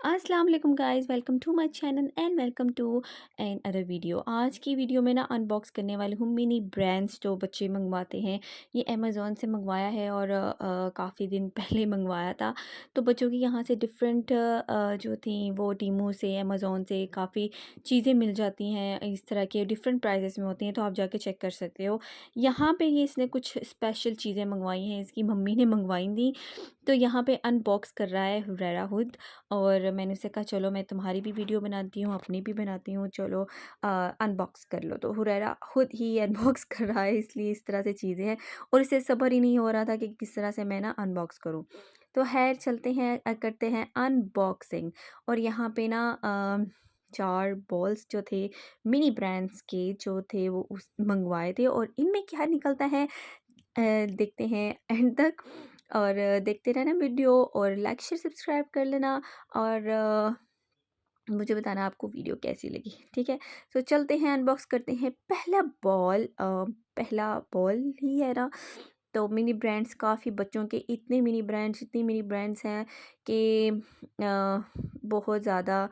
अस्सलाम वालेकुम guys, welcome to my channel and welcome to another video. आज की वीडियो में ना अनबॉक्स करने वाली हूँ मिनी ब्रांड्स जो बच्चे मंगवाते हैं। ये अमेज़ोन से मंगवाया है और काफ़ी दिन पहले मंगवाया था। तो बच्चों की यहाँ से डिफरेंट जो थी वो टीमू से अमेज़ोन से काफ़ी चीज़ें मिल जाती हैं। इस तरह के डिफरेंट प्राइसेस में होती हैं, तो आप जाके चेक कर सकते हो। यहाँ पे ये इसने कुछ स्पेशल चीज़ें मंगवाई हैं, इसकी मम्मी ने मंगवाई थी। तो यहाँ पे अनबॉक्स कर रहा है हुरैरा खुद, और मैंने उससे कहा चलो मैं तुम्हारी भी वीडियो बनाती हूँ, अपनी भी बनाती हूँ, चलो अनबॉक्स कर लो। तो हुरैरा खुद ही अनबॉक्स कर रहा है, इसलिए इस तरह से चीज़ें हैं और इसे सब्र ही नहीं हो रहा था कि किस तरह से मैं ना अनबॉक्स करूँ। तो खैर चलते हैं, करते हैं अनबॉक्सिंग। और यहाँ पे ना 4 बॉल्स जो थे मिनी ब्रांड्स के जो थे वो उस मंगवाए थे, और इनमें क्या निकलता है देखते हैं एंड तक। और देखते रहना वीडियो, और लाइक शेयर सब्सक्राइब कर लेना, और मुझे बताना आपको वीडियो कैसी लगी, ठीक है। तो चलते हैं, अनबॉक्स करते हैं। पहला बॉल ही है ना। तो मिनी ब्रांड्स काफ़ी बच्चों के, इतनी मिनी ब्रांड्स हैं कि बहुत ज़्यादा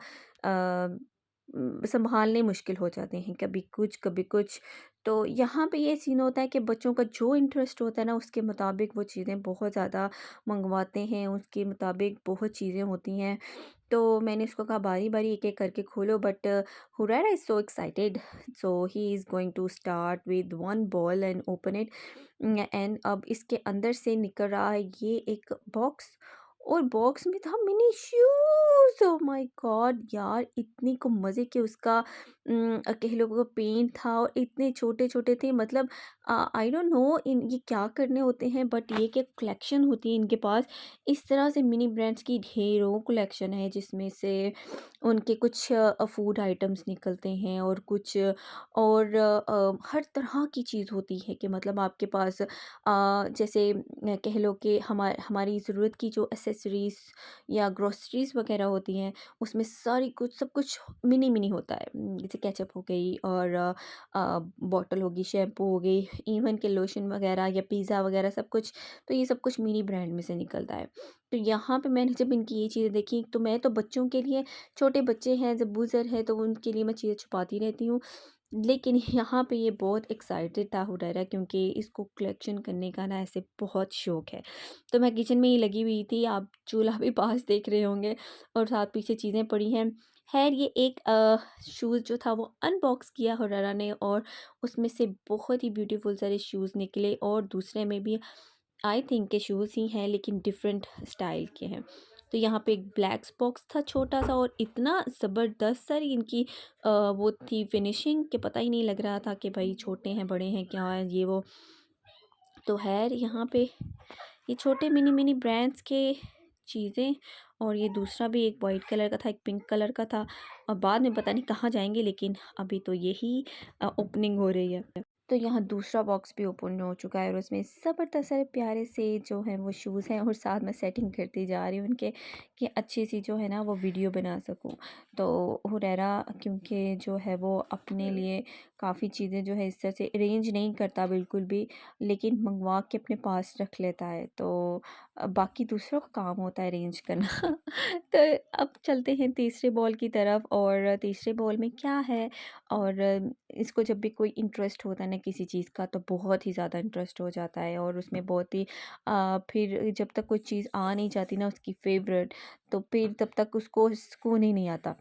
संभालने मुश्किल हो जाते हैं, कभी कुछ कभी कुछ। तो यहाँ पे ये सीन होता है कि बच्चों का जो इंटरेस्ट होता है ना, उसके मुताबिक वो चीज़ें बहुत ज़्यादा मंगवाते हैं, उसके मुताबिक बहुत चीज़ें होती हैं। तो मैंने उसको कहा बारी बारी एक एक करके खोलो, but Huraira is so excited, so he is going to start with one ball and open it. And अब इसके अंदर से निकल रहा है ये एक बॉक्स, और बॉक्स में था mini shoes. Oh my God यार, इतनी को मज़े के उसका कह लो वो पेंट था, और इतने छोटे छोटे थे, मतलब आई डोंट नो इन ये क्या करने होते हैं, बट ये क्या कलेक्शन होती है इनके पास। इस तरह से मिनी ब्रांड्स की ढेरों कलेक्शन है, जिसमें से उनके कुछ फूड आइटम्स निकलते हैं, और कुछ और हर तरह की चीज़ होती है कि मतलब आपके पास जैसे कह लो कि हमारी ज़रूरत की जो एसेसरीज़ या ग्रोसरीज़ वगैरह होती हैं, उसमें सारी कुछ सब कुछ मिनी मिनी होता है। जैसे केचप हो गई, और बॉटल होगी, शैम्पू हो गई, इवन के लोशन वगैरह या पिज़्ज़ा वगैरह सब कुछ। तो ये सब कुछ मिनी ब्रांड में से निकलता है। तो यहाँ पे मैंने जब इनकी ये चीज़ें देखी, तो मैं तो बच्चों के लिए, छोटे बच्चे हैं, जब बूज़र है तो उनके लिए मैं चीज़ें छुपाती रहती हूँ। लेकिन यहाँ पे ये बहुत एक्साइटेड था हुरैरा, क्योंकि इसको कलेक्शन करने का ना ऐसे बहुत शौक है। तो मैं किचन में ही लगी हुई थी, आप चूल्हा भी पास देख रहे होंगे, और साथ पीछे चीज़ें पड़ी हैं। खैर ये एक शूज़ जो था वो अनबॉक्स किया हुरैरा ने, और उसमें से बहुत ही ब्यूटीफुल सारे शूज़ निकले, और दूसरे में भी आई थिंक के शूज़ ही हैं, लेकिन डिफरेंट स्टाइल के हैं। तो यहाँ पे एक ब्लैक बॉक्स था छोटा सा, और इतना ज़बरदस्त सारी इनकी वो थी फिनिशिंग, कि पता ही नहीं लग रहा था कि भाई छोटे हैं बड़े हैं क्या है ये वो। तो खैर यहाँ पे ये छोटे मिनी मिनी ब्रांड्स के चीज़ें, और ये दूसरा भी एक वाइट कलर का था, एक पिंक कलर का था, और बाद में पता नहीं कहाँ जाएंगे, लेकिन अभी तो यही ओपनिंग हो रही है। तो यहाँ दूसरा बॉक्स भी ओपन हो चुका है, और उसमें ज़बरदस्त सारे प्यारे से जो हैं वो शूज़ हैं, और साथ में सेटिंग करती जा रही हूँ उनके, कि अच्छी सी जो है ना वो वीडियो बना सकूँ। तो हुरैरा क्योंकि जो है वो अपने लिए काफ़ी चीज़ें जो है इस तरह से अरेंज नहीं करता बिल्कुल भी, लेकिन मंगवा के अपने पास रख लेता है। तो बाकी दूसरों का काम होता है अरेंज करना। तो अब चलते हैं तीसरे बॉल की तरफ, और तीसरे बॉल में क्या है। और इसको जब भी कोई इंटरेस्ट होता है ना किसी चीज़ का, तो बहुत ही ज़्यादा इंटरेस्ट हो जाता है, और उसमें बहुत ही फिर जब तक कोई चीज़ आ नहीं जाती ना उसकी फेवरेट, तो फिर तब तक उसको सुकून ही नहीं आता।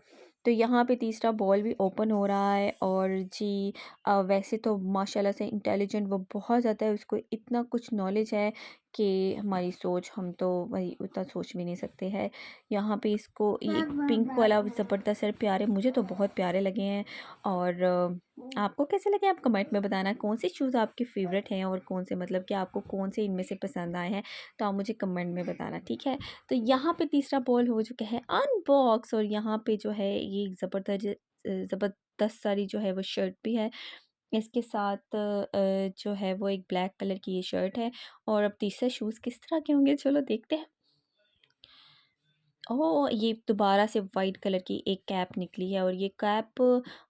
तो यहाँ पे तीसरा बॉल भी ओपन हो रहा है, और जी वैसे तो माशाल्लाह से इंटेलिजेंट वो बहुत ज़्यादा है, उसको इतना कुछ नॉलेज है कि हमारी सोच, हम तो भाई उतना सोच भी नहीं सकते हैं। यहाँ पे इसको ये एक पिंक वाला ज़बरदस्त है, प्यारे, मुझे तो बहुत प्यारे लगे हैं। और आपको कैसे लगे आप कमेंट में बताना, कौन से शूज़ आपके फेवरेट हैं, और कौन से मतलब कि आपको कौन से इनमें से पसंद आए हैं, तो आप मुझे कमेंट में बताना, ठीक है। तो यहाँ पे तीसरा बॉल हो चुका है अनबॉक्स, और यहाँ पे जो है ये ज़बरदस्त सारी जो है वो शर्ट भी है। इसके साथ जो है वो एक ब्लैक कलर की ये शर्ट है। और अब तीसरे शूज़ किस तरह के होंगे, चलो देखते हैं। ओह! ये दोबारा से वाइट कलर की एक कैप निकली है, और ये कैप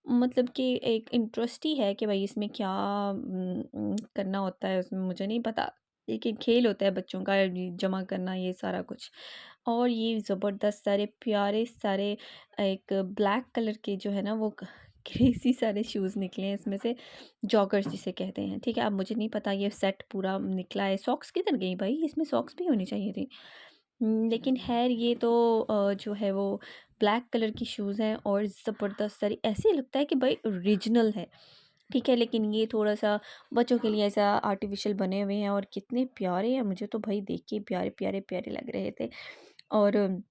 मतलब कि एक इंटरेस्ट ही है कि भाई इसमें क्या करना होता है उसमें, मुझे नहीं पता। लेकिन खेल होता है बच्चों का जमा करना ये सारा कुछ। और ये ज़बरदस्त सारे प्यारे सारे एक ब्लैक कलर के जो है ना वो क्रेज़ी सारे शूज़ निकले हैं इसमें से, जॉगर्स जिसे कहते हैं, ठीक है? अब मुझे नहीं पता ये सेट पूरा निकला है, सॉक्स किधर गई भाई? इसमें सॉक्स भी होनी चाहिए थी। लेकिन ख़ैर ये तो जो है वो ब्लैक कलर की शूज़ हैं और ज़बरदस्त सारी, ऐसे लगता है कि भाई ओरिजिनल है, ठीक है? लेकिन ये थोड़ा-सा बच्चों के लिए ऐसा आर्टिफ़िशियल बने हुए हैं और कितने प्यारे हैं, मुझे तो भाई देख के प्यारे, प्यारे, प्यारे लग रहे थे। और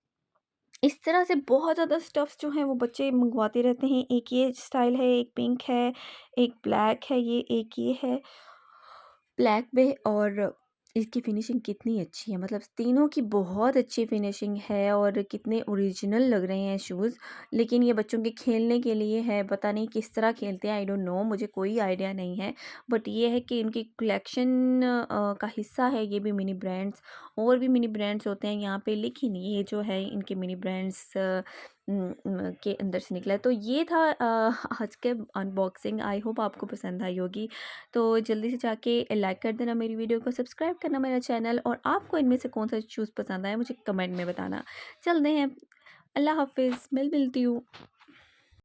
इस तरह से बहुत ज़्यादा स्टफ़्स जो हैं वो बच्चे मँगवाते रहते हैं। एक ये स्टाइल है, एक पिंक है, एक ब्लैक है ये, एक ये है। ब्लैक में, और इसकी फिनिशिंग कितनी अच्छी है, मतलब तीनों की बहुत अच्छी फिनिशिंग है और कितने ओरिजिनल लग रहे हैं शूज़। लेकिन ये बच्चों के खेलने के लिए है, पता नहीं किस तरह खेलते हैं, आई डोंट नो, मुझे कोई आइडिया नहीं है। बट ये है कि इनकी कलेक्शन का हिस्सा है ये भी मिनी ब्रांड्स। और भी मिनी ब्रांड्स होते हैं यहाँ पे, लेकिन ये जो है इनके मिनी ब्रांड्स के अंदर से निकला है। तो ये था आज के अनबॉक्सिंग, आई होप आपको पसंद आई होगी। तो जल्दी से जाके लाइक कर देना मेरी वीडियो को, सब्सक्राइब करना मेरा चैनल, और आपको इनमें से कौन सा शूज़ पसंद आया मुझे कमेंट में बताना। चलते हैं, अल्लाह हाफ़िज़, मिलती हूँ।